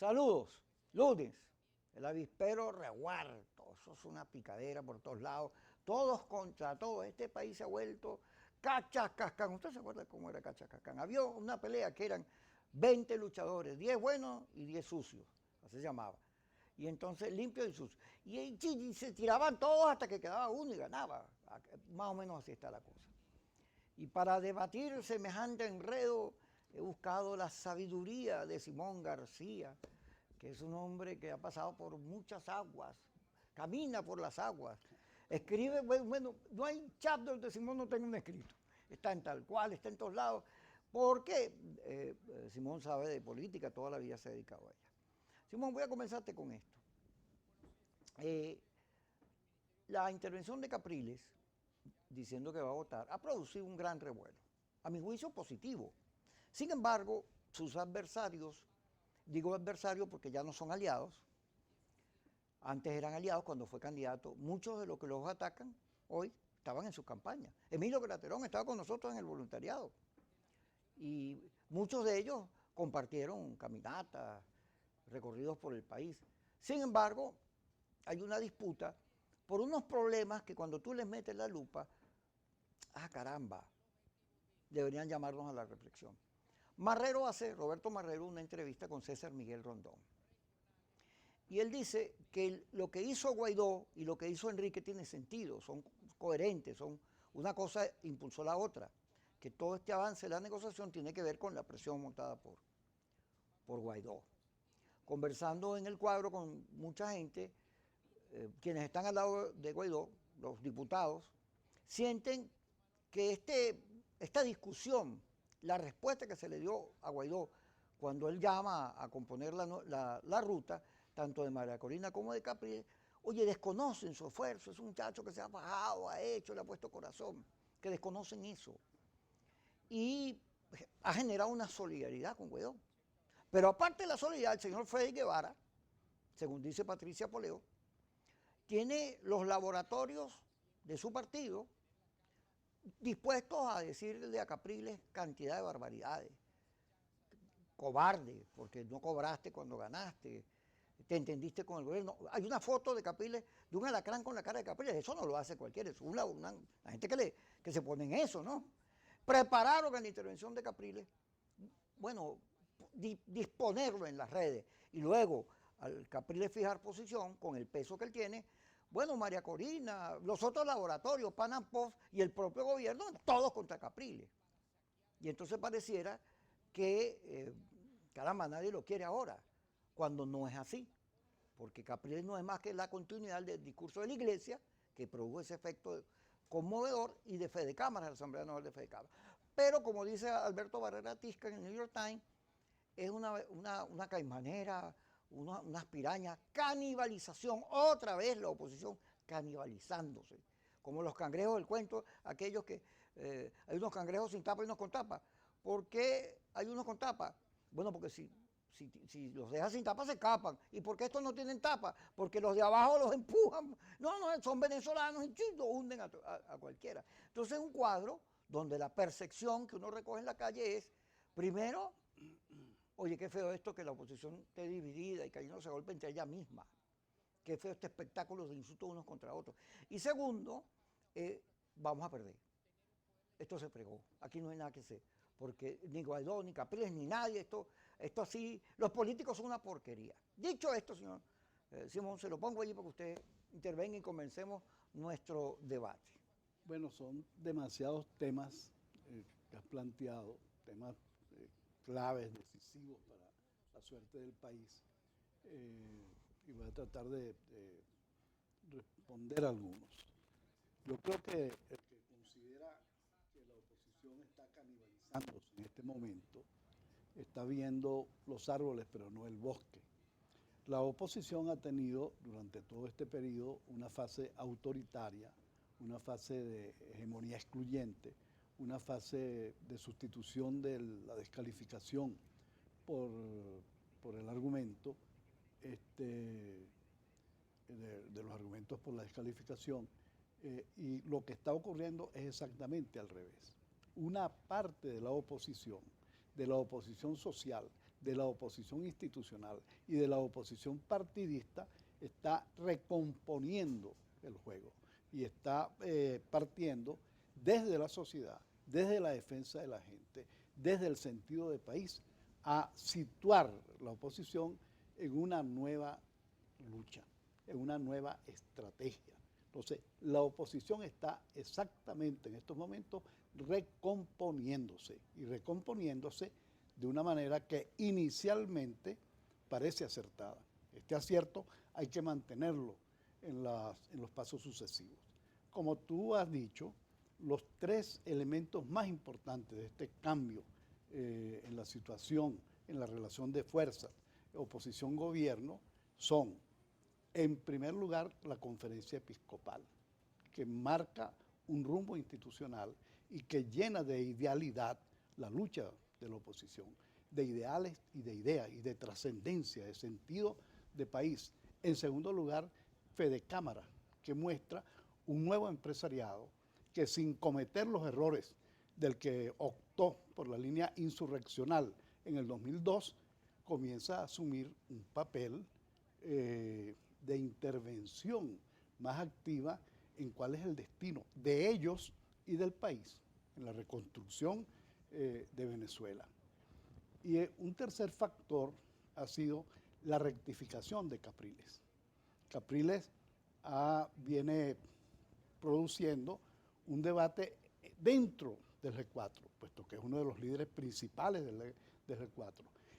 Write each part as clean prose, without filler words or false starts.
Saludos, lunes, el avispero revuelto, eso es una picadera por todos lados, todos contra todos, este país se ha vuelto cachacascán. ¿Usted se acuerda cómo era cachacascán? Había una pelea que eran 20 luchadores, 10 buenos y 10 sucios, así se llamaba. Y entonces limpio y sucio. Y se tiraban todos hasta que quedaba uno y ganaba. Más o menos así está la cosa. Y para debatir semejante enredo he buscado la sabiduría de Simón García, que es un hombre que ha pasado por muchas aguas, camina por las aguas, escribe, bueno, no hay chat donde Simón no tenga un escrito, está en tal cual, está en todos lados, porque Simón sabe de política, toda la vida se ha dedicado a ella. Simón, voy a comenzarte con esto. La intervención de Capriles, diciendo que va a votar, ha producido un gran revuelo, a mi juicio positivo. Sin embargo, sus adversarios, digo adversarios porque ya no son aliados, antes eran aliados cuando fue candidato, muchos de los que los atacan hoy estaban en su campaña. Emilio Craterón estaba con nosotros en el voluntariado y muchos de ellos compartieron caminatas, recorridos por el país. Sin embargo, hay una disputa por unos problemas que cuando tú les metes la lupa, caramba, deberían llamarnos a la reflexión. Roberto Marrero, una entrevista con César Miguel Rondón. Y él dice que lo que hizo Guaidó y lo que hizo Enrique tiene sentido, son coherentes, una cosa impulsó la otra, que todo este avance de la negociación tiene que ver con la presión montada por Guaidó. Conversando en el cuadro con mucha gente, quienes están al lado de Guaidó, los diputados, sienten que esta discusión, la respuesta que se le dio a Guaidó cuando él llama a componer la ruta, tanto de María Corina como de Capriles, oye, desconocen su esfuerzo, es un muchacho que se ha bajado, ha hecho, le ha puesto corazón, que desconocen eso. Y ha generado una solidaridad con Guaidó. Pero aparte de la solidaridad, el señor Freddy Guevara, según dice Patricia Poleo, tiene los laboratorios de su partido dispuestos a decirle a Capriles cantidad de barbaridades. Cobarde, porque no cobraste cuando ganaste, te entendiste con el gobierno. Hay una foto de Capriles, de un alacrán con la cara de Capriles, eso no lo hace cualquiera, es la gente que se pone en eso, ¿no? Prepararon la intervención de Capriles, bueno, disponerlo en las redes, y luego al Capriles fijar posición con el peso que él tiene, bueno, María Corina, los otros laboratorios, Pan Post y el propio gobierno, todos contra Capriles. Y entonces pareciera que, caramba, nadie lo quiere ahora, cuando no es así, porque Capriles no es más que la continuidad del discurso de la Iglesia, que produjo ese efecto conmovedor, y de Fede Cámara, la Asamblea Nacional de Fede Cámara. Pero como dice Alberto Barrera Tisca en el New York Times, es una caimanera, unas pirañas, canibalización, otra vez la oposición canibalizándose, como los cangrejos del cuento, aquellos que hay unos cangrejos sin tapa y unos con tapa. ¿Por qué hay unos con tapa? Bueno, porque si los dejas sin tapa se escapan. ¿Y por qué estos no tienen tapa? Porque los de abajo los empujan. No, son venezolanos y los hunden a cualquiera. Entonces es un cuadro donde la percepción que uno recoge en la calle es, primero, oye, qué feo esto que la oposición esté dividida y que no se golpe entre ella misma. Qué feo este espectáculo de insultos unos contra otros. Y segundo, vamos a perder. Esto se fregó. Aquí no hay nada que hacer. Porque ni Guaidó, ni Capriles, ni nadie, esto así, los políticos son una porquería. Dicho esto, señor Simón, se lo pongo allí para que usted intervenga y comencemos nuestro debate. Bueno, son demasiados temas que has planteado, temas claves, decisivos para la suerte del país, y voy a tratar de responder a algunos. Yo creo que el que considera que la oposición está canibalizándose en este momento está viendo los árboles pero no el bosque. La oposición ha tenido durante todo este periodo una fase autoritaria, una fase de hegemonía excluyente, una fase de sustitución de la descalificación por el argumento, de los argumentos por la descalificación, y lo que está ocurriendo es exactamente al revés. Una parte de la oposición social, de la oposición institucional y de la oposición partidista está recomponiendo el juego y está partiendo desde la sociedad, desde la defensa de la gente, desde el sentido de país, a situar la oposición en una nueva lucha, en una nueva estrategia. Entonces, la oposición está exactamente en estos momentos recomponiéndose y recomponiéndose de una manera que inicialmente parece acertada. Este acierto hay que mantenerlo en los pasos sucesivos. Como tú has dicho, los tres elementos más importantes de este cambio en la situación, en la relación de fuerzas, oposición-gobierno, son, en primer lugar, la conferencia episcopal, que marca un rumbo institucional y que llena de idealidad la lucha de la oposición, de ideales y de ideas y de trascendencia, de sentido de país. En segundo lugar, Fedecámara, que muestra un nuevo empresariado que sin cometer los errores del que optó por la línea insurreccional en el 2002, comienza a asumir un papel de intervención más activa en cuál es el destino de ellos y del país en la reconstrucción de Venezuela. Y un tercer factor ha sido la rectificación de Capriles. Capriles viene produciendo un debate dentro del G4, puesto que es uno de los líderes principales del G4.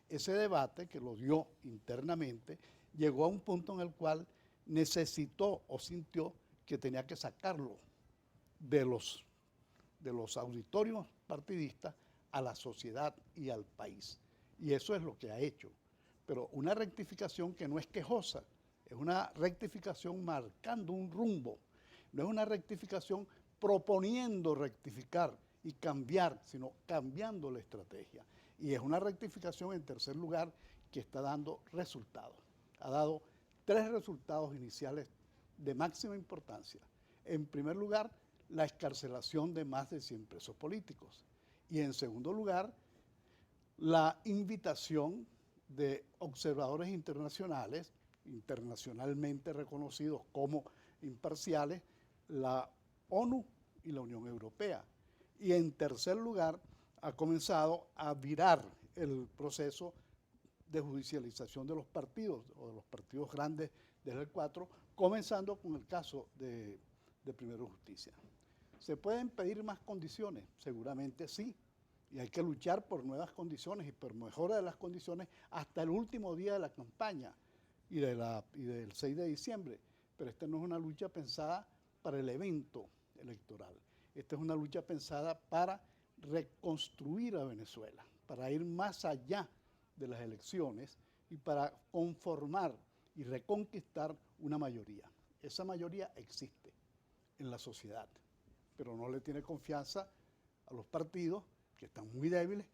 Ese debate, que lo dio internamente, llegó a un punto en el cual necesitó o sintió que tenía que sacarlo de los auditorios partidistas a la sociedad y al país. Y eso es lo que ha hecho. Pero una rectificación que no es quejosa, es una rectificación marcando un rumbo, no es una rectificación proponiendo rectificar y cambiar, sino cambiando la estrategia. Y es una rectificación, en tercer lugar, que está dando resultados. Ha dado 3 resultados iniciales de máxima importancia. En primer lugar, la excarcelación de más de 100 presos políticos. Y en segundo lugar, la invitación de observadores internacionales, internacionalmente reconocidos como imparciales, la ONU y la Unión Europea. Y en tercer lugar, ha comenzado a virar el proceso de judicialización de los partidos, o de los partidos grandes del G4, comenzando con el caso de Primero Justicia. ¿Se pueden pedir más condiciones? Seguramente sí, y hay que luchar por nuevas condiciones y por mejora de las condiciones hasta el último día de la campaña y del 6 de diciembre. Pero esta no es una lucha pensada para el evento electoral. Esta es una lucha pensada para reconstruir a Venezuela, para ir más allá de las elecciones y para conformar y reconquistar una mayoría. Esa mayoría existe en la sociedad, pero no le tiene confianza a los partidos, que están muy débiles,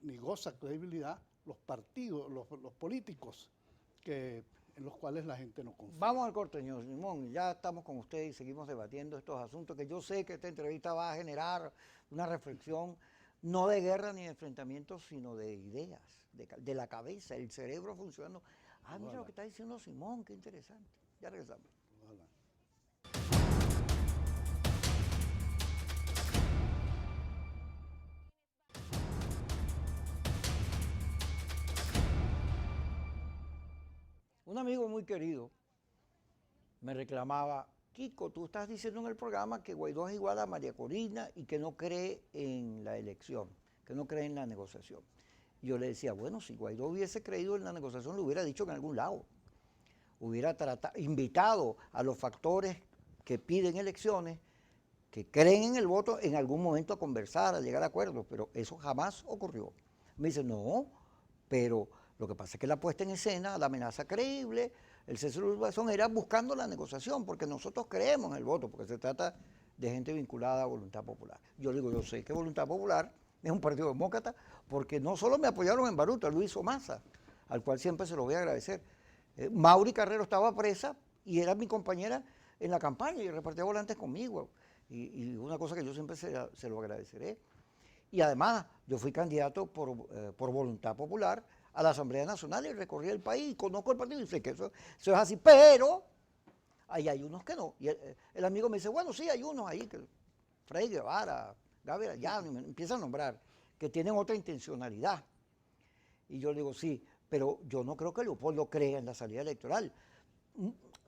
ni goza credibilidad los partidos, los políticos en los cuales la gente no confía. Vamos al corte, señor Simón. Ya estamos con usted y seguimos debatiendo estos asuntos que yo sé que esta entrevista va a generar una reflexión, no de guerra ni de enfrentamientos, sino de ideas, de la cabeza, el cerebro funcionando. Ah, mira lo que está diciendo Simón, qué interesante. Ya regresamos. Ojalá. Un amigo muy querido me reclamaba, Kiko, tú estás diciendo en el programa que Guaidó es igual a María Corina y que no cree en la elección, que no cree en la negociación. Y yo le decía, bueno, si Guaidó hubiese creído en la negociación, lo hubiera dicho en algún lado. Hubiera invitado a los factores que piden elecciones, que creen en el voto, en algún momento a conversar, a llegar a acuerdos, pero eso jamás ocurrió. Me dice, no, pero lo que pasa es que la puesta en escena, la amenaza creíble, el cese de usurpación era buscando la negociación, porque nosotros creemos en el voto, porque se trata de gente vinculada a Voluntad Popular. Yo digo, yo sé que Voluntad Popular es un partido demócrata, porque no solo me apoyaron en Baruta, lo hizo Massa, al cual siempre se lo voy a agradecer. Mauri Carrero estaba presa y era mi compañera en la campaña y repartía volantes conmigo. Y una cosa que yo siempre se lo agradeceré. Y además, yo fui candidato por voluntad popular a la Asamblea Nacional y recorrí el país y conozco el partido y sé que eso es así, pero ahí hay unos que no. Y el amigo me dice, bueno, sí, hay unos ahí, que Freddy Guevara, Gabriel, ya me empieza a nombrar, que tienen otra intencionalidad. Y yo le digo, sí, pero yo no creo que Leopoldo crea en la salida electoral.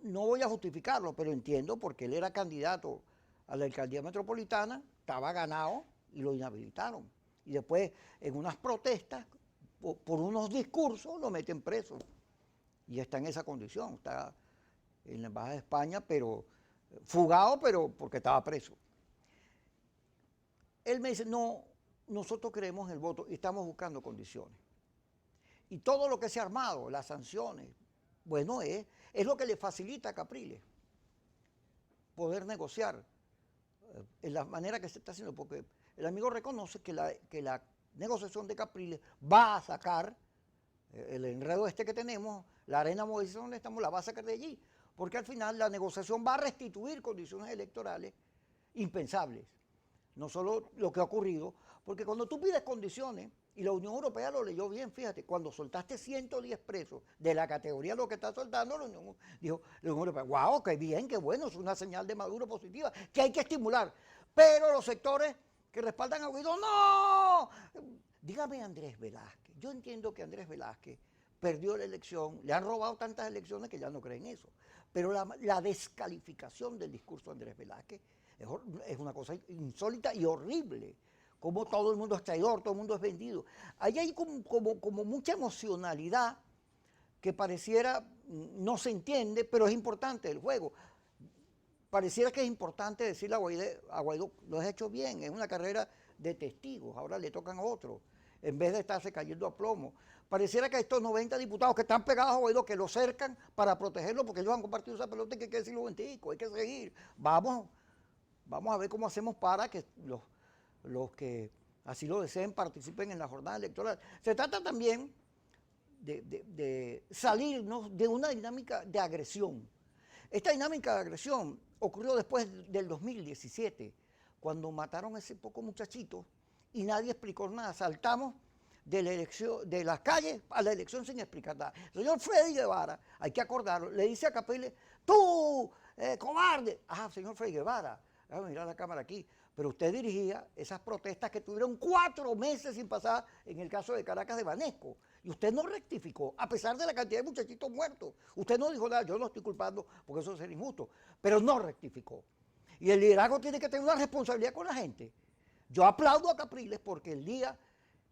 No voy a justificarlo, pero entiendo porque él era candidato a la alcaldía metropolitana, estaba ganado y lo inhabilitaron. Y después, en unas protestas, por unos discursos, lo meten preso. Y está en esa condición, está en la Embajada de España, pero fugado, pero porque estaba preso. Él me dice, no, nosotros creemos en el voto y estamos buscando condiciones. Y todo lo que se ha armado, las sanciones, bueno, es lo que le facilita a Capriles poder negociar en la manera que se está haciendo, porque el amigo reconoce que la negociación de Capriles va a sacar el enredo este que tenemos, la arena movediza donde estamos, la va a sacar de allí, porque al final la negociación va a restituir condiciones electorales impensables. No solo lo que ha ocurrido, porque cuando tú pides condiciones, y la Unión Europea lo leyó bien, fíjate, cuando soltaste 110 presos de la categoría de lo que está soltando, la Unión Europea, wow, qué bien, qué bueno, es una señal de Maduro positiva, que hay que estimular. Pero los sectores que respaldan a Guaidó, ¡no! Dígame Andrés Velázquez, yo entiendo que Andrés Velázquez perdió la elección, le han robado tantas elecciones que ya no creen eso, pero la descalificación del discurso de Andrés Velázquez es una cosa insólita y horrible. Como todo el mundo es traidor, todo el mundo es vendido. Ahí hay como mucha emocionalidad que pareciera, no se entiende, pero es importante el juego. Pareciera que es importante decirle a Guaidó, lo has hecho bien, es una carrera de testigos, ahora le tocan a otros, en vez de estarse cayendo a plomo. Pareciera que estos 90 diputados que están pegados a Guaidó, que lo cercan para protegerlo, porque ellos han compartido esa pelota y que hay que decirlo ventico, hay que seguir. Vamos a ver cómo hacemos para que los que así lo deseen participen en la jornada electoral. Se trata también de salirnos de una dinámica de agresión. Esta dinámica de agresión ocurrió después del 2017, cuando mataron a ese poco muchachito y nadie explicó nada. Saltamos de la elección, de las calles a la elección sin explicar nada. El señor Freddy Guevara, hay que acordarlo, le dice a Capriles, tú, cobarde. Ah, señor Freddy Guevara, déjame mirar la cámara aquí. Pero usted dirigía esas protestas que tuvieron 4 meses sin pasar en el caso de Caracas de Banesco. Y usted no rectificó, a pesar de la cantidad de muchachitos muertos. Usted no dijo nada, yo no estoy culpando porque eso sería injusto, pero no rectificó. Y el liderazgo tiene que tener una responsabilidad con la gente. Yo aplaudo a Capriles porque el día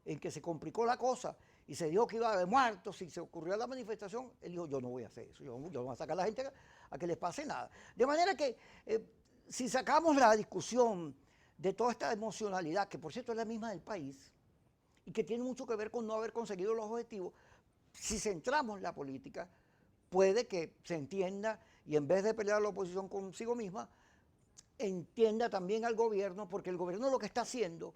en que se complicó la cosa y se dijo que iba a haber muertos, si se ocurrió la manifestación, él dijo, yo no voy a hacer eso, yo no voy a sacar a la gente a que les pase nada. De manera que si sacamos la discusión de toda esta emocionalidad, que por cierto es la misma del país, y que tiene mucho que ver con no haber conseguido los objetivos, si centramos la política, puede que se entienda, y en vez de pelear a la oposición consigo misma, entienda también al gobierno, porque el gobierno lo que está haciendo,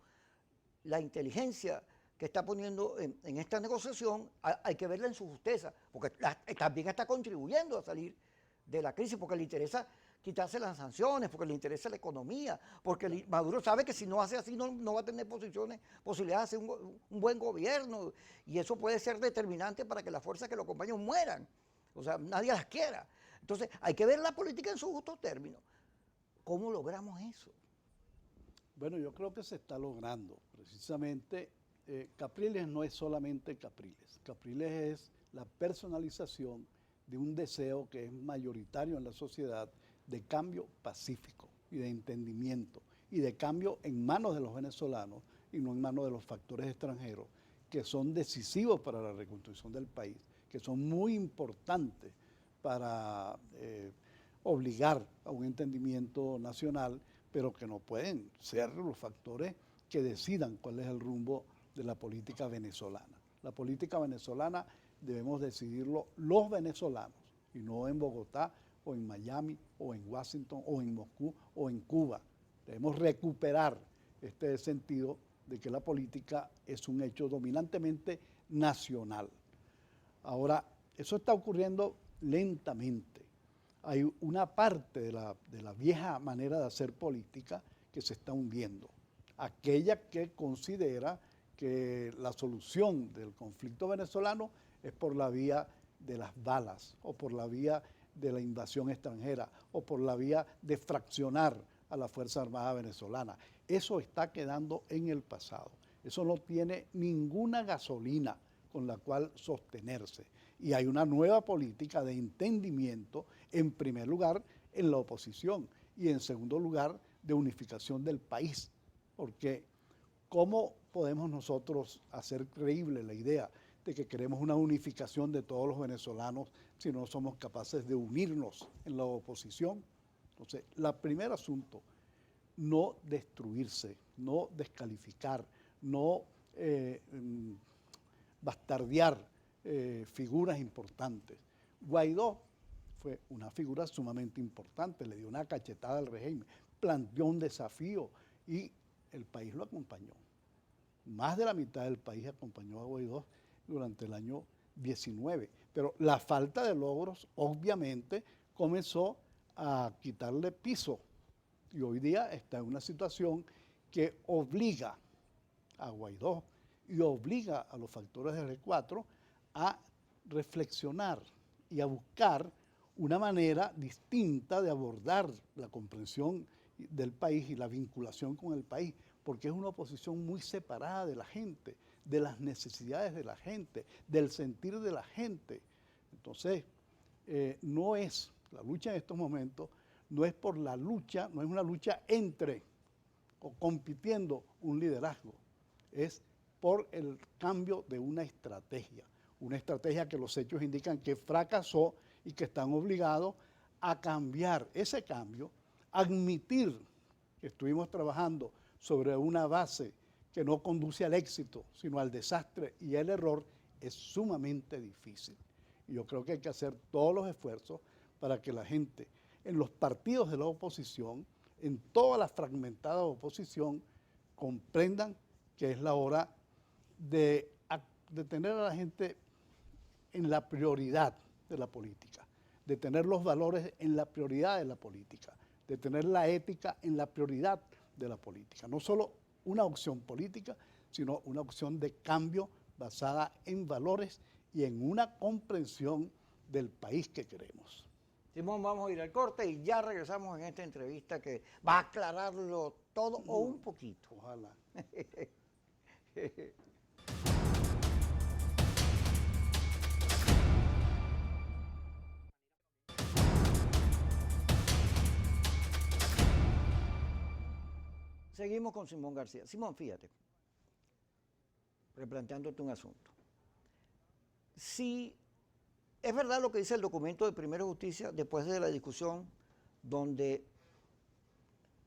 la inteligencia que está poniendo en esta negociación, hay que verla en su justeza, porque también está contribuyendo a salir de la crisis, porque le interesa quitarse las sanciones, porque le interesa la economía, porque Maduro sabe que si no hace así no va a tener posibilidades de hacer un buen gobierno, y eso puede ser determinante para que las fuerzas que lo acompañan mueran, o sea, nadie las quiera. Entonces hay que ver la política en sus justos términos. ¿Cómo logramos eso? Bueno, yo creo que se está logrando. Precisamente, Capriles no es solamente Capriles. Capriles es la personalización de un deseo que es mayoritario en la sociedad, de cambio pacífico y de entendimiento y de cambio en manos de los venezolanos y no en manos de los factores extranjeros que son decisivos para la reconstrucción del país, que son muy importantes para obligar a un entendimiento nacional, pero que no pueden ser los factores que decidan cuál es el rumbo de la política venezolana. La política venezolana debemos decidirlo los venezolanos y no en Bogotá o en Miami, o en Washington, o en Moscú, o en Cuba. Debemos recuperar este sentido de que la política es un hecho dominantemente nacional. Ahora, eso está ocurriendo lentamente. Hay una parte de la vieja manera de hacer política que se está hundiendo. aquella que considera que la solución del conflicto venezolano es por la vía de las balas o por la vía de la invasión extranjera o por la vía de fraccionar a la Fuerza Armada venezolana. Eso está quedando en el pasado. Eso no tiene ninguna gasolina con la cual sostenerse. Y hay una nueva política de entendimiento, en primer lugar, en la oposición y en segundo lugar, de unificación del país. Porque ¿cómo podemos nosotros hacer creíble la idea de que queremos una unificación de todos los venezolanos si no somos capaces de unirnos en la oposición? Entonces, el primer asunto, no destruirse, no descalificar, no bastardear figuras importantes. Guaidó fue una figura sumamente importante, le dio una cachetada al régimen, planteó un desafío y el país lo acompañó. Más de la mitad del país acompañó a Guaidó durante el año 19, pero la falta de logros obviamente comenzó a quitarle piso y hoy día está en una situación que obliga a Guaidó y obliga a los factores del G4 a reflexionar y a buscar una manera distinta de abordar la comprensión del país y la vinculación con el país, porque es una oposición muy separada de la gente, de las necesidades de la gente, del sentir de la gente. Entonces, no es la lucha en estos momentos, no es por la lucha, no es una lucha entre o compitiendo un liderazgo, es por el cambio de una estrategia que los hechos indican que fracasó y que están obligados a cambiar ese cambio, admitir que estuvimos trabajando sobre una base que no conduce al éxito, sino al desastre y al error, es sumamente difícil. Y yo creo que hay que hacer todos los esfuerzos para que la gente en los partidos de la oposición, en toda la fragmentada oposición, comprendan que es la hora de tener a la gente en la prioridad de la política, de tener los valores en la prioridad de la política, de tener la ética en la prioridad de la política. No solo una opción política, sino una opción de cambio basada en valores y en una comprensión del país que queremos. Simón, vamos a ir al corte y ya regresamos en esta entrevista que va a aclararlo todo o un poquito. Ojalá. Seguimos con Simón García. Simón, fíjate, replanteándote un asunto. Si es verdad lo que dice el documento de Primera Justicia después de la discusión donde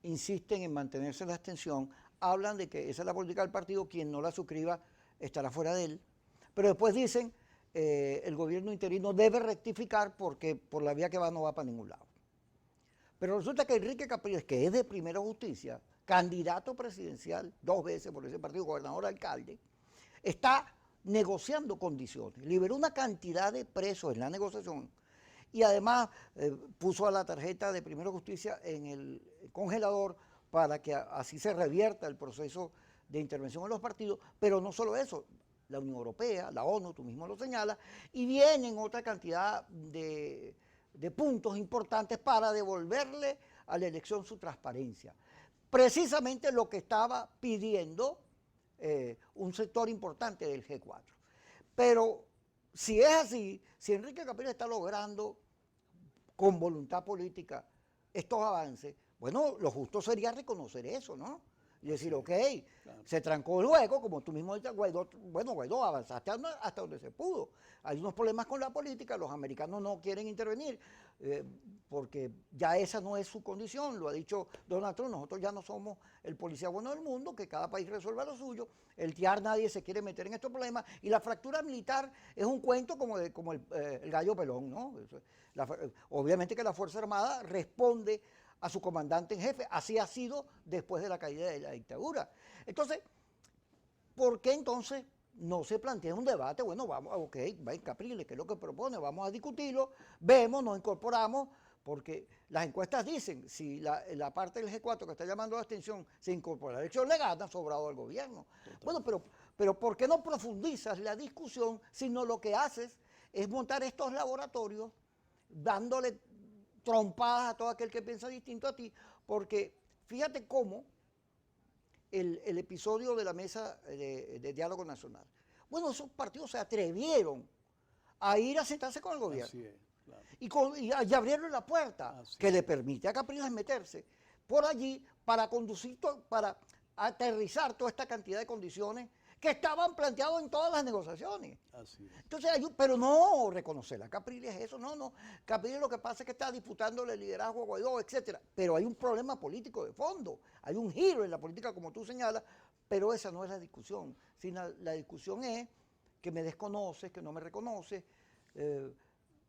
insisten en mantenerse en la abstención, hablan de que esa es la política del partido, quien no la suscriba estará fuera de él, pero después dicen el gobierno interino debe rectificar porque por la vía que va no va para ningún lado. Pero resulta que Enrique Capriles, que es de Primera Justicia, candidato presidencial 2 veces por ese partido, gobernador alcalde, está negociando condiciones. Liberó una cantidad de presos en la negociación y además puso a la tarjeta de Primera Justicia en el congelador para que así se revierta el proceso de intervención en los partidos, pero no solo eso, la Unión Europea, la ONU, tú mismo lo señalas, y vienen otra cantidad de puntos importantes para devolverle a la elección su transparencia. Precisamente lo que estaba pidiendo un sector importante del G4. Pero si es así, si Enrique Capriles está logrando con voluntad política estos avances, bueno, lo justo sería reconocer eso, ¿no? Y decir, ok, claro, se trancó el juego, como tú mismo dices, Guaidó, bueno, Guaidó, avanzaste hasta donde se pudo. Hay unos problemas con la política, los americanos no quieren intervenir, porque ya esa no es su condición, lo ha dicho Donald Trump, nosotros ya no somos el policía bueno del mundo, que cada país resuelva lo suyo, el TIAR nadie se quiere meter en estos problemas, y la fractura militar es un cuento como el gallo pelón, ¿no? Obviamente que la Fuerza Armada responde a su comandante en jefe, así ha sido después de la caída de la dictadura. Entonces, ¿por qué entonces no se plantea un debate? Bueno, vamos, ok, va en Capriles, ¿qué es lo que propone? Vamos a discutirlo, vemos, nos incorporamos, porque las encuestas dicen, si la parte del G4 que está llamando a la abstención se incorpora a la elección, le gana sobrado al gobierno. Bueno, pero ¿por qué no profundizas la discusión, sino lo que haces es montar estos laboratorios dándole trompadas a todo aquel que piensa distinto a ti? Porque fíjate cómo el episodio de la mesa de diálogo nacional. Bueno, esos partidos se atrevieron a ir a sentarse con el gobierno. Así es, claro. Y abrieron la puerta que le permite a Capriles meterse por allí para conducir, para aterrizar toda esta cantidad de condiciones que estaban planteadas en todas las negociaciones. Así es. Entonces, pero no reconocerla. Capriles eso, no. Capriles lo que pasa es que está disputándole el liderazgo a Guaidó, etcétera. Pero hay un problema político de fondo, hay un giro en la política, como tú señalas, pero esa no es la discusión. Sino la discusión es que me desconoces, que no me reconoces,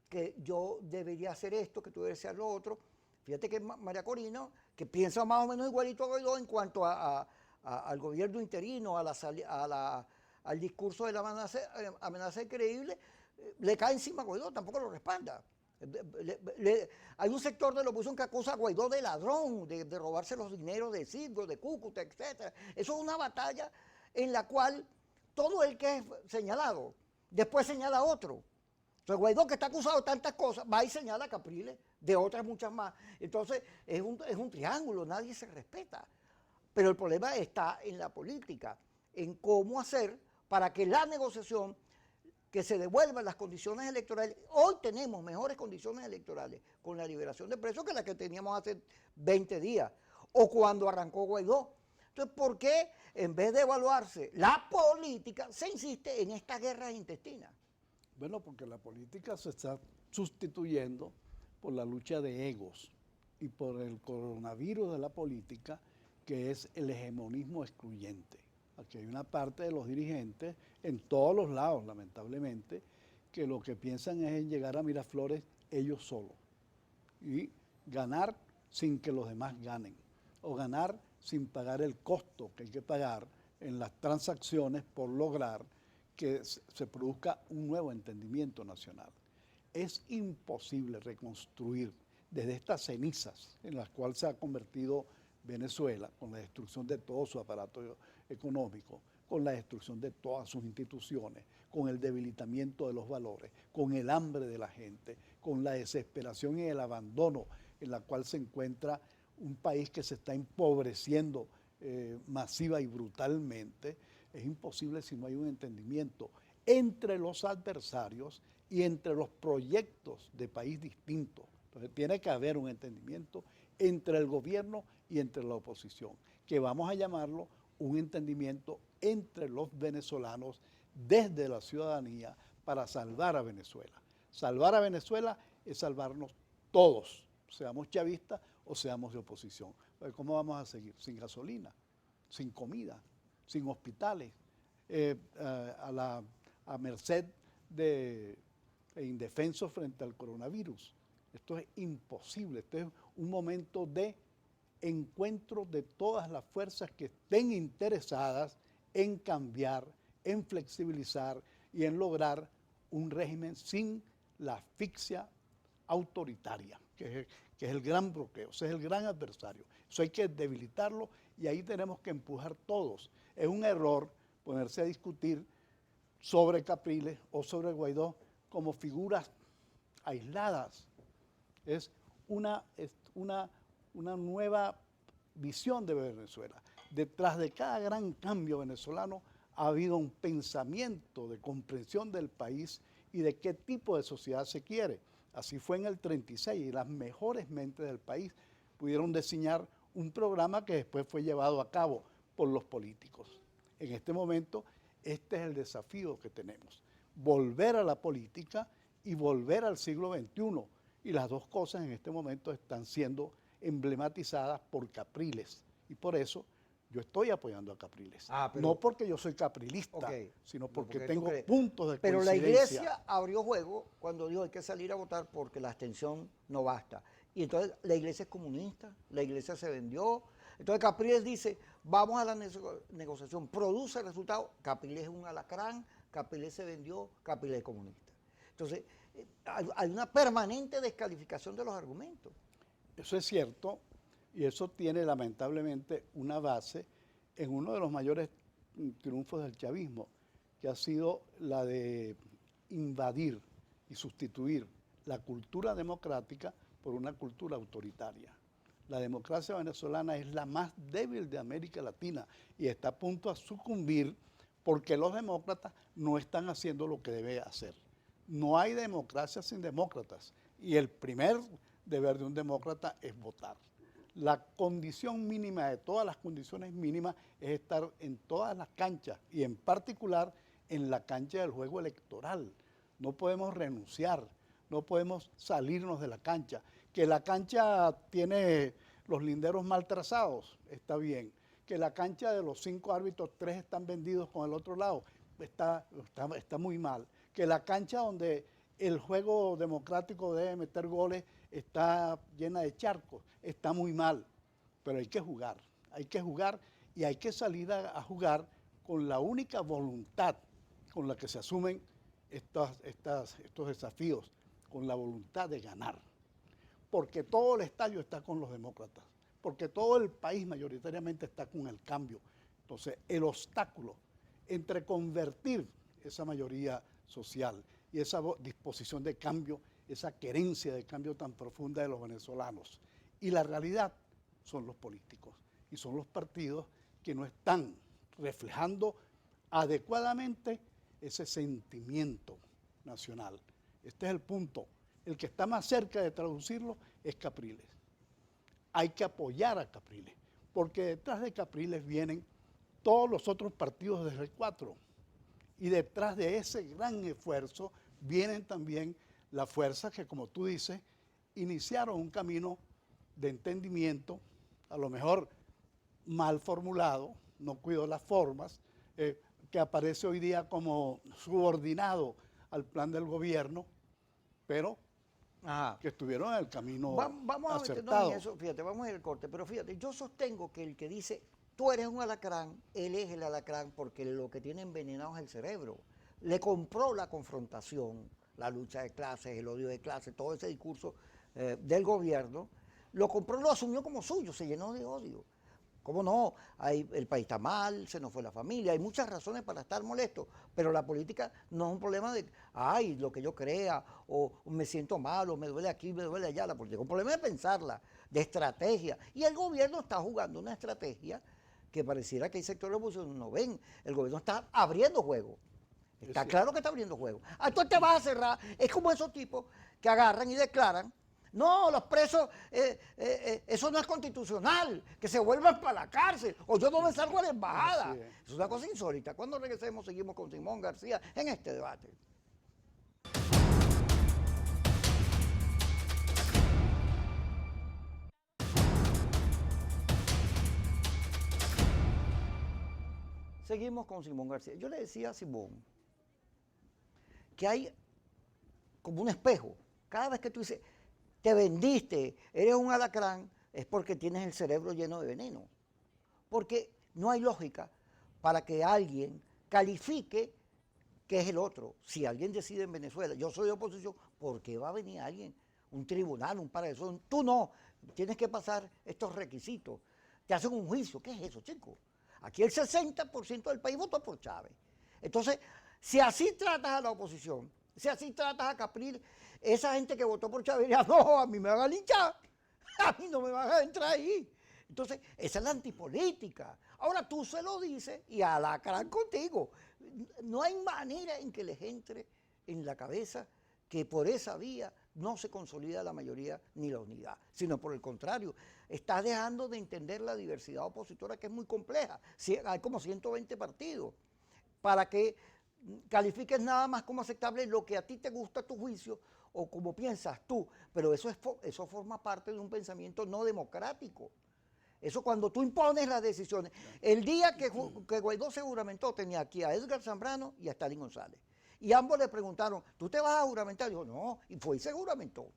que yo debería hacer esto, que tú deberías hacer lo otro. Fíjate que María Corina, que piensa más o menos igualito a Guaidó en cuanto al gobierno interino, al discurso de la amenaza increíble, le cae encima a Guaidó, tampoco lo respalda. Hay un sector de la oposición que acusa a Guaidó de ladrón, de robarse los dineros de Citgo, de Cúcuta, etc. Eso es una batalla en la cual todo el que es señalado, después señala a otro. Entonces Guaidó, que está acusado de tantas cosas, va y señala a Capriles, de otras muchas más. Entonces es un triángulo, nadie se respeta. Pero el problema está en la política, en cómo hacer para que la negociación, que se devuelvan las condiciones electorales. Hoy tenemos mejores condiciones electorales con la liberación de presos que las que teníamos hace 20 días, o cuando arrancó Guaidó. Entonces, ¿por qué en vez de evaluarse la política, se insiste en estas guerras intestinas? Bueno, porque la política se está sustituyendo por la lucha de egos y por el coronavirus de la política, que es el hegemonismo excluyente. Aquí hay una parte de los dirigentes, en todos los lados, lamentablemente, que lo que piensan es en llegar a Miraflores ellos solos y ganar sin que los demás ganen, o ganar sin pagar el costo que hay que pagar en las transacciones por lograr que se produzca un nuevo entendimiento nacional. Es imposible reconstruir desde estas cenizas en las cuales se ha convertido Venezuela, con la destrucción de todo su aparato económico, con la destrucción de todas sus instituciones, con el debilitamiento de los valores, con el hambre de la gente, con la desesperación y el abandono en la cual se encuentra un país que se está empobreciendo masiva y brutalmente. Es imposible si no hay un entendimiento entre los adversarios y entre los proyectos de país distintos. Entonces tiene que haber un entendimiento entre el gobierno y entre la oposición, que vamos a llamarlo un entendimiento entre los venezolanos desde la ciudadanía para salvar a Venezuela. Salvar a Venezuela es salvarnos todos, seamos chavistas o seamos de oposición. ¿Cómo vamos a seguir? Sin gasolina, sin comida, sin hospitales, a merced de indefensos frente al coronavirus. Esto es imposible. Este es un momento de encuentro de todas las fuerzas que estén interesadas en cambiar, en flexibilizar y en lograr un régimen sin la asfixia autoritaria, que es el gran bloqueo, ese es el gran adversario. Eso hay que debilitarlo y ahí tenemos que empujar todos. Es un error ponerse a discutir sobre Capriles o sobre Guaidó como figuras aisladas. Es una nueva visión de Venezuela. Detrás de cada gran cambio venezolano ha habido un pensamiento de comprensión del país y de qué tipo de sociedad se quiere. Así fue en el 36 y las mejores mentes del país pudieron diseñar un programa que después fue llevado a cabo por los políticos. En este momento, este es el desafío que tenemos. Volver a la política y volver al siglo XXI. Y las dos cosas en este momento están siendo emblematizadas por Capriles. Y por eso yo estoy apoyando a Capriles. No porque yo soy caprilista, sino porque tengo puntos de coincidencia. Pero la Iglesia abrió juego cuando dijo hay que salir a votar porque la abstención no basta. Y entonces la Iglesia es comunista, la Iglesia se vendió. Entonces Capriles dice, vamos a la negociación, produce resultados. Capriles es un alacrán, Capriles se vendió, Capriles es comunista. Entonces, hay una permanente descalificación de los argumentos. Eso es cierto y eso tiene lamentablemente una base en uno de los mayores triunfos del chavismo, que ha sido la de invadir y sustituir la cultura democrática por una cultura autoritaria. La democracia venezolana es la más débil de América Latina y está a punto de sucumbir porque los demócratas no están haciendo lo que debe hacer. No hay democracia sin demócratas y el primer deber de un demócrata es votar. La condición mínima de todas las condiciones mínimas es estar en todas las canchas y en particular en la cancha del juego electoral. No podemos renunciar, no podemos salirnos de la cancha. Que la cancha tiene los linderos mal trazados, está bien. Que la cancha de los 5 árbitros, 3 están vendidos con el otro lado, está muy mal. Que la cancha donde el juego democrático debe meter goles está llena de charcos, está muy mal. Pero hay que jugar y hay que salir a jugar con la única voluntad con la que se asumen estos desafíos, con la voluntad de ganar. Porque todo el estadio está con los demócratas, porque todo el país mayoritariamente está con el cambio. Entonces, el obstáculo entre convertir esa mayoría social y esa disposición de cambio, esa querencia de cambio tan profunda de los venezolanos y la realidad son los políticos y son los partidos que no están reflejando adecuadamente ese sentimiento nacional. Este es el punto. El que está más cerca de traducirlo es Capriles. Hay que apoyar a Capriles, porque detrás de Capriles vienen todos los otros partidos del R4. Y detrás de ese gran esfuerzo vienen también las fuerzas que, como tú dices, iniciaron un camino de entendimiento, a lo mejor mal formulado, no cuido las formas, que aparece hoy día como subordinado al plan del gobierno, pero que estuvieron en el camino Vamos a meternos en eso, fíjate, vamos a ir al corte, pero fíjate, yo sostengo que el que dice, tú eres un alacrán, él es el alacrán porque lo que tiene envenenado es el cerebro. Le compró la confrontación, la lucha de clases, el odio de clases, todo ese discurso del gobierno, lo compró, lo asumió como suyo, se llenó de odio. ¿Cómo no? El país está mal, se nos fue la familia, hay muchas razones para estar molestos, pero la política no es un problema de, ay, lo que yo crea, o me siento mal, o me duele aquí, me duele allá. La política es un problema de pensarla, de estrategia. Y el gobierno está jugando una estrategia que pareciera que hay sectores de la oposición no ven. El gobierno está abriendo juego. Está claro que está abriendo juego. Entonces te vas a cerrar. Es como esos tipos que agarran y declaran, no, los presos, eso no es constitucional, que se vuelvan para la cárcel, o yo no me salgo a la embajada. Es una cosa insólita. Cuando regresemos seguimos con Simón García en este debate. Seguimos con Simón García. Yo le decía a Simón que hay como un espejo. Cada vez que tú dices, te vendiste, eres un alacrán, es porque tienes el cerebro lleno de veneno. Porque no hay lógica para que alguien califique que es el otro. Si alguien decide en Venezuela, yo soy de oposición, ¿por qué va a venir alguien? Un tribunal, un paraíso. Tú no, tienes que pasar estos requisitos. Te hacen un juicio. ¿Qué es eso, chico? Aquí el 60% del país votó por Chávez. Entonces, si así tratas a la oposición, si así tratas a Capriles, esa gente que votó por Chávez, ya no, a mí me van a linchar, a mí no me van a entrar ahí. Entonces, esa es la antipolítica. Ahora tú se lo dices y alacrán contigo. No hay manera en que les entre en la cabeza que por esa vía no se consolida la mayoría ni la unidad, sino por el contrario, está dejando de entender la diversidad opositora que es muy compleja. Hay como 120 partidos. Para que califiques nada más como aceptable lo que a ti te gusta a tu juicio o como piensas tú, pero eso forma parte de un pensamiento no democrático. Eso cuando tú impones las decisiones. El día que Guaidó se juramentó tenía aquí a Edgar Zambrano y a Stalin González. Y ambos le preguntaron, ¿tú te vas a juramentar? Dijo, no, y fue y se juramentó.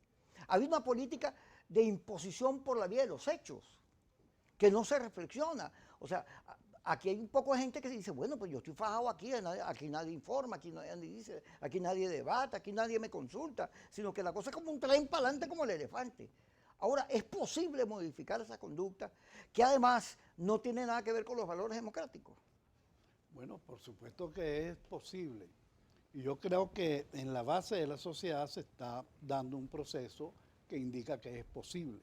Había una política de imposición por la vía de los hechos, que no se reflexiona. O sea, Aquí hay un poco de gente que dice, bueno, pues yo estoy fajado aquí, aquí nadie informa, aquí nadie dice, aquí nadie debate, aquí nadie me consulta, sino que la cosa es como un tren para adelante como el elefante. Ahora, es posible modificar esa conducta que además no tiene nada que ver con los valores democráticos. Bueno, por supuesto que es posible. Y yo creo que en la base de la sociedad se está dando un proceso que indica que es posible.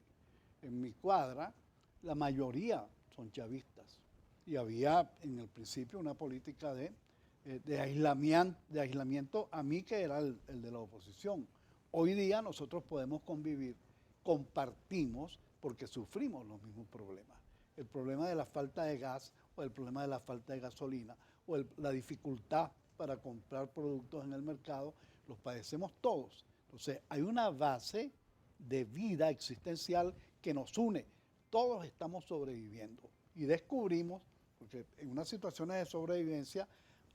En mi cuadra, la mayoría son chavistas. Y había en el principio una política de aislamiento a mí que era el de la oposición. Hoy día nosotros podemos convivir, compartimos, porque sufrimos los mismos problemas. El problema de la falta de gas o el problema de la falta de gasolina o la dificultad para comprar productos en el mercado, los padecemos todos. Entonces, hay una base de vida existencial que nos une. Todos estamos sobreviviendo y descubrimos, porque en unas situaciones de sobrevivencia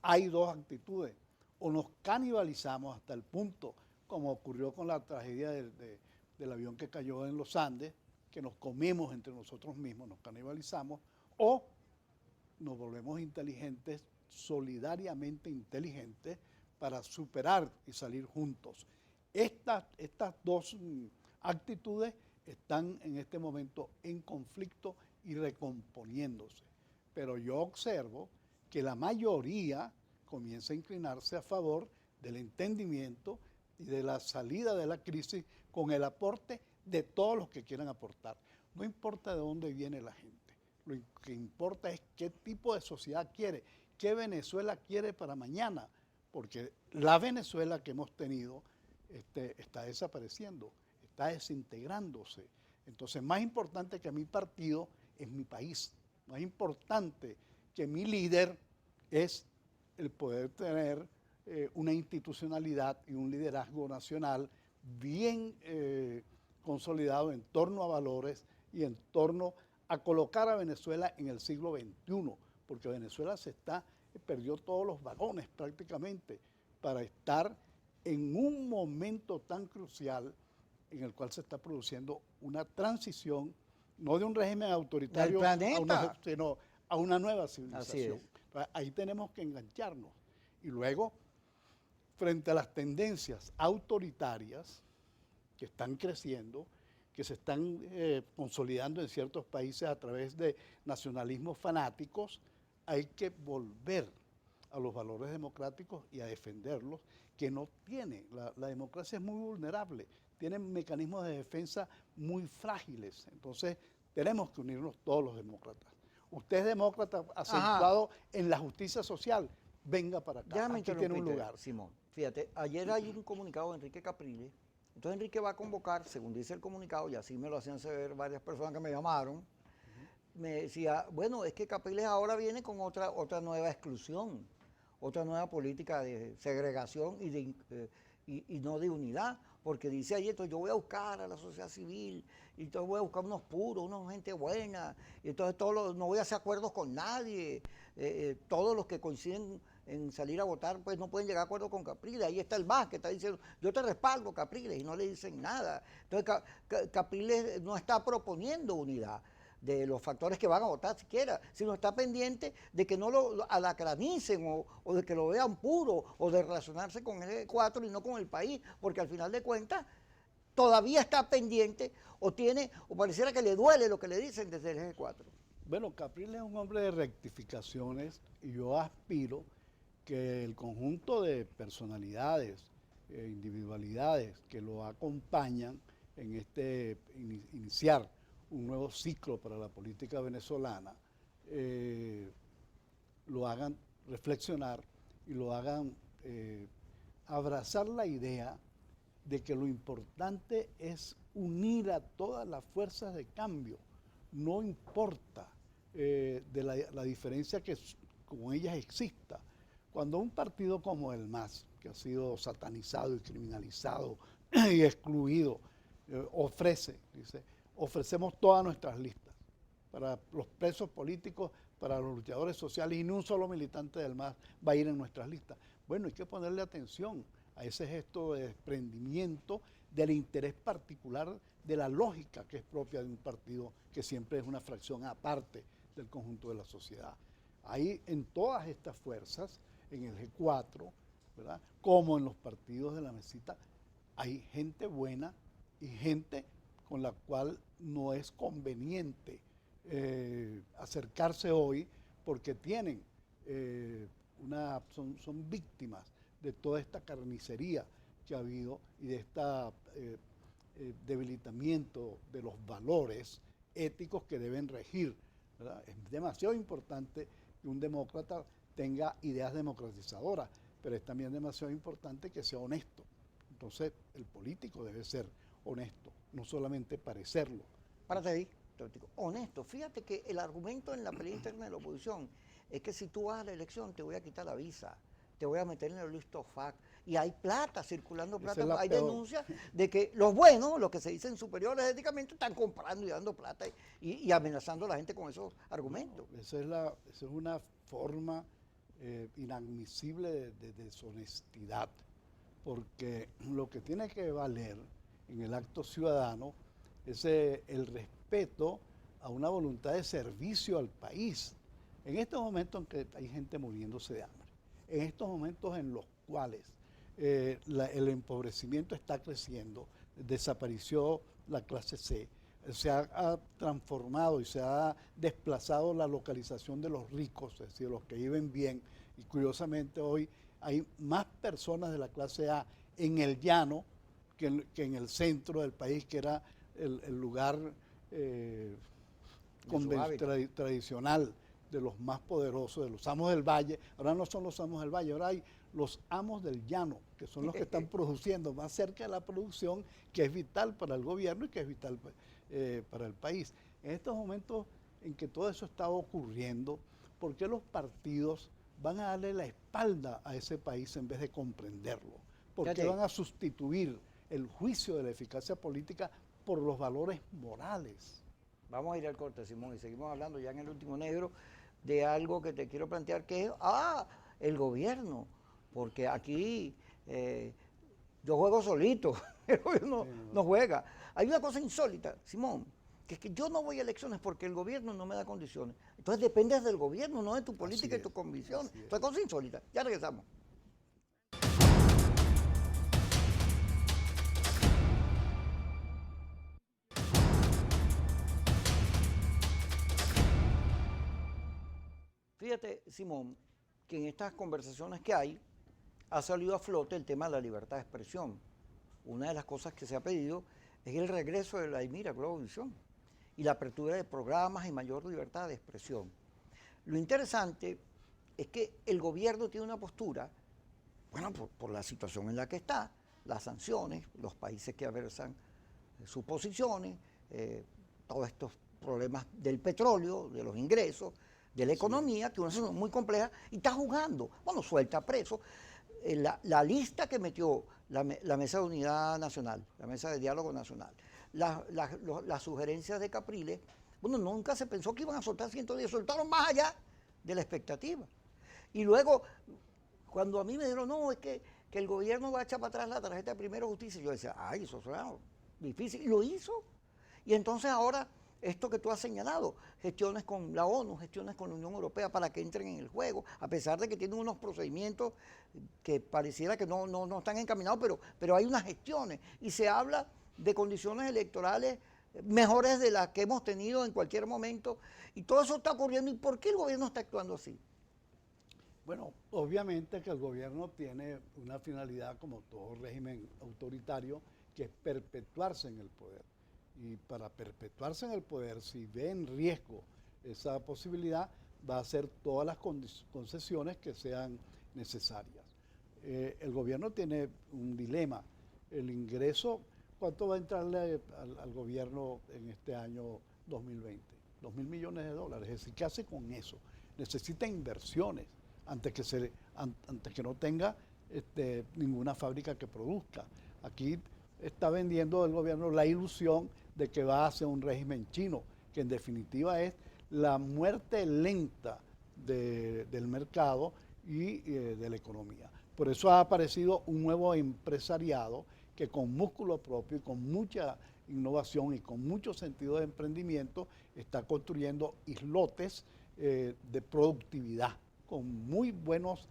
hay dos actitudes. O nos canibalizamos hasta el punto, como ocurrió con la tragedia del avión que cayó en los Andes, que nos comemos entre nosotros mismos, nos canibalizamos, o nos volvemos inteligentes, solidariamente inteligentes, para superar y salir juntos. Estas dos actitudes están en este momento en conflicto y recomponiéndose. Pero yo observo que la mayoría comienza a inclinarse a favor del entendimiento y de la salida de la crisis con el aporte de todos los que quieran aportar. No importa de dónde viene la gente, lo que importa es qué tipo de sociedad quiere, qué Venezuela quiere para mañana, porque la Venezuela que hemos tenido está desapareciendo, está desintegrándose. Entonces, más importante que mi partido es mi país, más importante que mi líder es el poder tener una institucionalidad y un liderazgo nacional bien consolidado en torno a valores y en torno a colocar a Venezuela en el siglo XXI, porque Venezuela perdió todos los vagones prácticamente para estar en un momento tan crucial en el cual se está produciendo una transición, no de un régimen autoritario sino a una nueva civilización. Ahí tenemos que engancharnos. Y luego, frente a las tendencias autoritarias que están creciendo, que se están consolidando en ciertos países a través de nacionalismos fanáticos, hay que volver a los valores democráticos y a defenderlos, que no tiene. La democracia es muy vulnerable, tiene mecanismos de defensa muy frágiles. Entonces, tenemos que unirnos todos los demócratas. Usted es demócrata acentuado en la justicia social, venga para acá, aquí tiene un lugar. Simón, fíjate, ayer hay un comunicado de Enrique Capriles. Entonces Enrique va a convocar, según dice el comunicado, y así me lo hacían saber varias personas que me llamaron, me decía, bueno, es que Capriles ahora viene con otra nueva exclusión, otra nueva política de segregación y no de unidad, porque dice ayer, entonces yo voy a buscar a la sociedad civil, y entonces voy a buscar unos puros, una gente buena, y entonces no voy a hacer acuerdos con nadie, todos los que coinciden en salir a votar, pues no pueden llegar a acuerdo con Capriles. Ahí está el MAS que está diciendo, yo te respaldo, Capriles, y no le dicen nada. Entonces Capriles no está proponiendo unidad de los factores que van a votar siquiera, sino está pendiente de que no lo alacranicen o de que lo vean puro o de relacionarse con el G4 y no con el país, porque al final de cuentas todavía está pendiente o pareciera que le duele lo que le dicen desde el G4. Bueno, Capriles es un hombre de rectificaciones y yo aspiro que el conjunto de personalidades, individualidades que lo acompañan en iniciar un nuevo ciclo para la política venezolana, lo hagan reflexionar y lo hagan abrazar la idea de que lo importante es unir a todas las fuerzas de cambio, no importa de la diferencia que con ellas exista. Cuando un partido como el MAS, que ha sido satanizado y criminalizado y excluido, ofrecemos todas nuestras listas para los presos políticos, para los luchadores sociales, y ni un solo militante del MAS va a ir en nuestras listas. Bueno, hay que ponerle atención a ese gesto de desprendimiento del interés particular, de la lógica que es propia de un partido que siempre es una fracción aparte del conjunto de la sociedad. Hay en todas estas fuerzas, en el G4, ¿verdad?, como en los partidos de la mesita, hay gente buena y gente con la cual no es conveniente acercarse hoy porque tienen son víctimas de toda esta carnicería que ha habido y de este debilitamiento de los valores éticos que deben regir, ¿verdad? Es demasiado importante que un demócrata tenga ideas democratizadoras, pero es también demasiado importante que sea honesto. Entonces, el político debe ser honesto, no solamente parecerlo. Párate ahí, honesto. Fíjate que el argumento en la pelea interna de la oposición es que si tú vas a la elección te voy a quitar la visa, te voy a meter en el listo FAC, y hay plata circulando, plata, hay denuncias de que los buenos, los que se dicen superiores éticamente, están comprando y dando plata y amenazando a la gente con esos argumentos. No, esa es una forma inadmisible de deshonestidad, porque lo que tiene que valer en el acto ciudadano es el respeto a una voluntad de servicio al país. En estos momentos en que hay gente muriéndose de hambre, en estos momentos en los cuales el empobrecimiento está creciendo, desapareció la clase C, se ha transformado y se ha desplazado la localización de los ricos, es decir, los que viven bien, y curiosamente hoy hay más personas de la clase A en el llano que en el centro del país, que era el lugar tradicional de los más poderosos, de los amos del valle. Ahora no son los amos del valle, ahora hay los amos del llano, que son los que están produciendo más cerca de la producción, que es vital para el gobierno y que es vital para el país. En estos momentos en que todo eso está ocurriendo, ¿por qué los partidos van a darle la espalda a ese país en vez de comprenderlo? ¿Por qué van a sustituir el juicio de la eficacia política por los valores morales? Vamos a ir al corte, Simón, y seguimos hablando ya en el último negro de algo que te quiero plantear, que es, el gobierno, porque aquí yo juego solito, el gobierno no juega. Hay una cosa insólita, Simón, que es que yo no voy a elecciones porque el gobierno no me da condiciones. Entonces dependes del gobierno, no de tu política y tu convicción. Entonces, cosa insólita. Ya regresamos. Fíjate, Simón, que en estas conversaciones que hay, ha salido a flote el tema de la libertad de expresión. Una de las cosas que se ha pedido es el regreso de la Aymira Globovisión y la apertura de programas y mayor libertad de expresión. Lo interesante es que el gobierno tiene una postura, bueno, por la situación en la que está, las sanciones, los países que aversan sus posiciones, todos estos problemas del petróleo, de los ingresos, de la economía, que una situación muy compleja, y está jugando. Bueno, suelta preso. La lista que metió la Mesa de Unidad Nacional, la Mesa de Diálogo Nacional, las sugerencias de Capriles, bueno, nunca se pensó que iban a soltar 110, soltaron más allá de la expectativa. Y luego, cuando a mí me dijeron, no, es que el gobierno va a echar para atrás la tarjeta de Primero Justicia, yo decía, ay, eso suena difícil, y lo hizo. Y entonces ahora, esto que tú has señalado, gestiones con la ONU, gestiones con la Unión Europea para que entren en el juego, a pesar de que tienen unos procedimientos que pareciera que no están encaminados, pero hay unas gestiones y se habla de condiciones electorales mejores de las que hemos tenido en cualquier momento, y todo eso está ocurriendo. ¿Y por qué el gobierno está actuando así? Bueno, obviamente que el gobierno tiene una finalidad, como todo régimen autoritario, que es perpetuarse en el poder. Y para perpetuarse en el poder, si ve en riesgo esa posibilidad, va a hacer todas las concesiones que sean necesarias. El gobierno tiene un dilema. El ingreso, ¿cuánto va a entrarle al gobierno en este año 2020? 2.000 millones de dólares. Es decir, ¿qué hace con eso? Necesita inversiones antes que no tenga ninguna fábrica que produzca. Aquí está vendiendo el gobierno la ilusión de que va a ser un régimen chino, que en definitiva es la muerte lenta del mercado y de la economía. Por eso ha aparecido un nuevo empresariado que con músculo propio y con mucha innovación y con mucho sentido de emprendimiento está construyendo islotes de productividad, con muy buenos,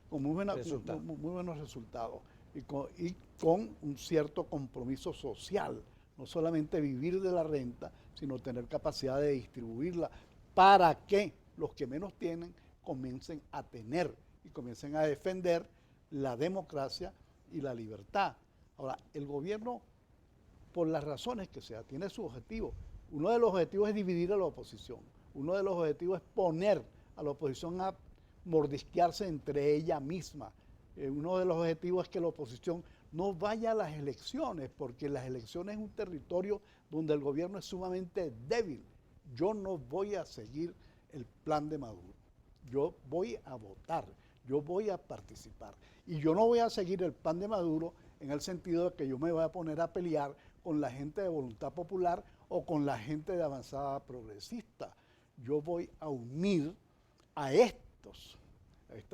muy buenos resultados y con un cierto compromiso social, no solamente vivir de la renta, sino tener capacidad de distribuirla para que los que menos tienen comiencen a tener y comiencen a defender la democracia y la libertad. Ahora, el gobierno, por las razones que sea, tiene su objetivo. Uno de los objetivos es dividir a la oposición. Uno de los objetivos es poner a la oposición a mordisquearse entre ella misma. Uno de los objetivos es que la oposición no vaya a las elecciones, porque las elecciones es un territorio donde el gobierno es sumamente débil. Yo no voy a seguir el plan de Maduro. Yo voy a votar, yo voy a participar. Y yo no voy a seguir el plan de Maduro en el sentido de que yo me voy a poner a pelear con la gente de Voluntad Popular o con la gente de Avanzada Progresista. Yo voy a unir a estas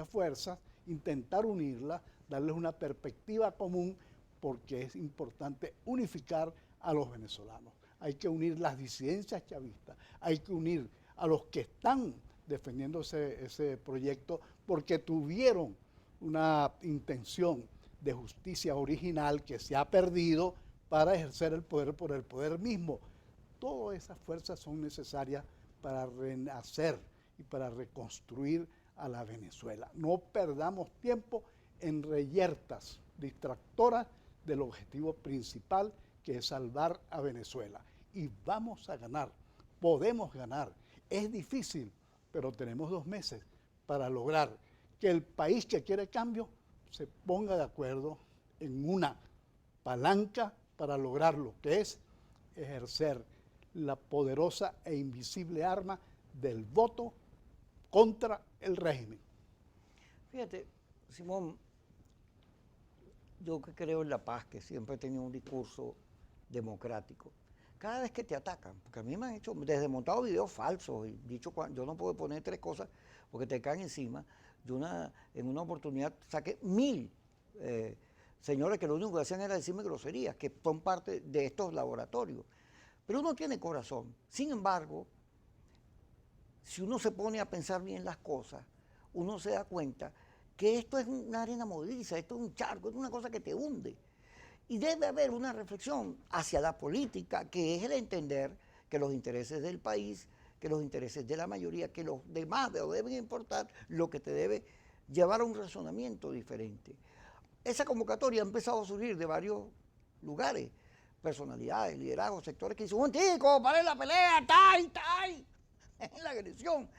fuerzas, intentar unirlas, darles una perspectiva común, porque es importante unificar a los venezolanos. Hay que unir las disidencias chavistas, hay que unir a los que están defendiendo ese proyecto porque tuvieron una intención de justicia original que se ha perdido para ejercer el poder por el poder mismo. Todas esas fuerzas son necesarias para renacer y para reconstruir a la Venezuela. No perdamos tiempo en reyertas distractoras del objetivo principal, que es salvar a Venezuela. Y vamos a ganar, podemos ganar. Es difícil, pero tenemos 2 meses para lograr que el país que quiere cambio se ponga de acuerdo en una palanca para lograrlo, que es ejercer la poderosa e invisible arma del voto contra el régimen. Fíjate, Simón, yo que creo en la paz, que siempre he tenido un discurso democrático, cada vez que te atacan, porque a mí me han hecho, desde montado videos falsos, y dicho, yo no puedo poner 3 cosas porque te caen encima. Yo en una oportunidad saqué 1000 señores que lo único que hacían era decirme groserías, que son parte de estos laboratorios. Pero uno tiene corazón. Sin embargo, si uno se pone a pensar bien las cosas, uno se da cuenta que esto es una arena movediza, esto es un charco, es una cosa que te hunde. Y debe haber una reflexión hacia la política, que es el entender que los intereses del país, que los intereses de la mayoría, que los demás deben importar, lo que te debe llevar a un razonamiento diferente. Esa convocatoria ha empezado a surgir de varios lugares, personalidades, liderazgos, sectores que dicen, un tico, paren la pelea, en la agresión.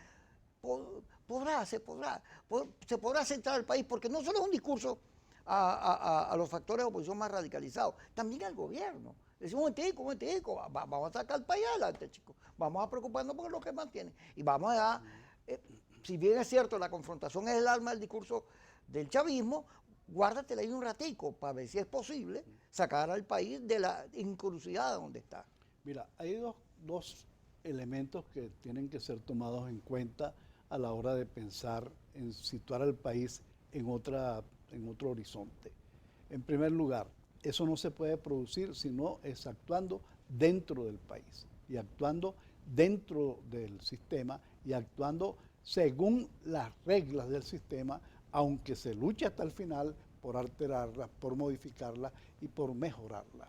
Se podrá centrar el país, porque no solo es un discurso a los factores de oposición más radicalizados, también al gobierno. Decimos, un tico, vamos a sacar el país adelante, chicos. Vamos a preocuparnos por lo que más tienen. Y vamos a, si bien es cierto, la confrontación es el alma del discurso del chavismo, guárdatela ahí un ratico para ver si es posible sacar al país de la encrucijada donde está. Mira, hay dos elementos que tienen que ser tomados en cuenta a la hora de pensar en situar al país en otro horizonte. En primer lugar, eso no se puede producir si no es actuando dentro del país y actuando dentro del sistema y actuando según las reglas del sistema, aunque se luche hasta el final por alterarlas, por modificarlas y por mejorarlas.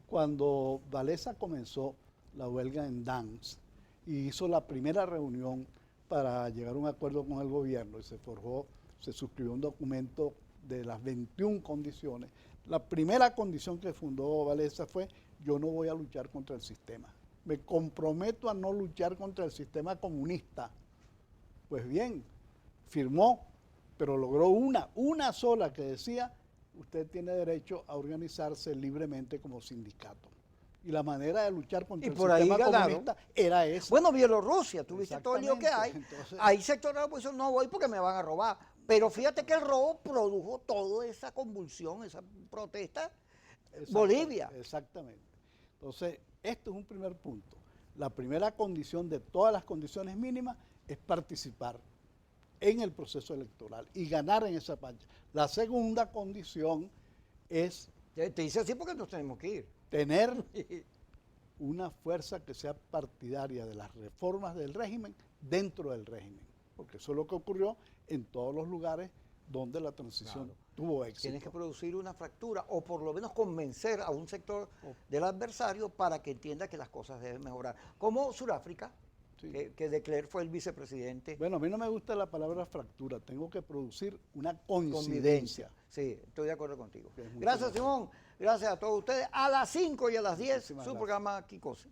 Cuando Wałęsa comenzó la huelga en Gdańsk y hizo la primera reunión para llegar a un acuerdo con el gobierno y se suscribió un documento de las 21 condiciones, la primera condición que fundó Wałęsa fue: yo no voy a luchar contra el sistema, me comprometo a no luchar contra el sistema comunista. Pues bien, firmó, pero logró una sola que decía: usted tiene derecho a organizarse libremente como sindicato. Y la manera de luchar contra el sistema comunista era esa. Bueno, Bielorrusia, tú viste todo el lío que hay. Entonces, hay sectores de la oposición, no voy porque me van a robar. Pero fíjate que el robo produjo toda esa convulsión, esa protesta. Bolivia. Exactamente. Entonces, esto es un primer punto. La primera condición de todas las condiciones mínimas es participar en el proceso electoral y ganar en esa pancha. La segunda condición es... Te dice así porque nos tenemos que ir. Tener una fuerza que sea partidaria de las reformas del régimen dentro del régimen, porque eso es lo que ocurrió en todos los lugares donde la transición tuvo éxito. Tienes que producir una fractura o por lo menos convencer a un sector del adversario para que entienda que las cosas deben mejorar. Como Sudáfrica, Sí. que de Klerk fue el vicepresidente. Bueno, a mí no me gusta la palabra fractura, tengo que producir una coincidencia. Sí, estoy de acuerdo contigo. Que es muy Gracias, importante. Simón. Gracias a todos ustedes. A las 5 y a las 10, Muchísimas su gracias. programa Kikosi.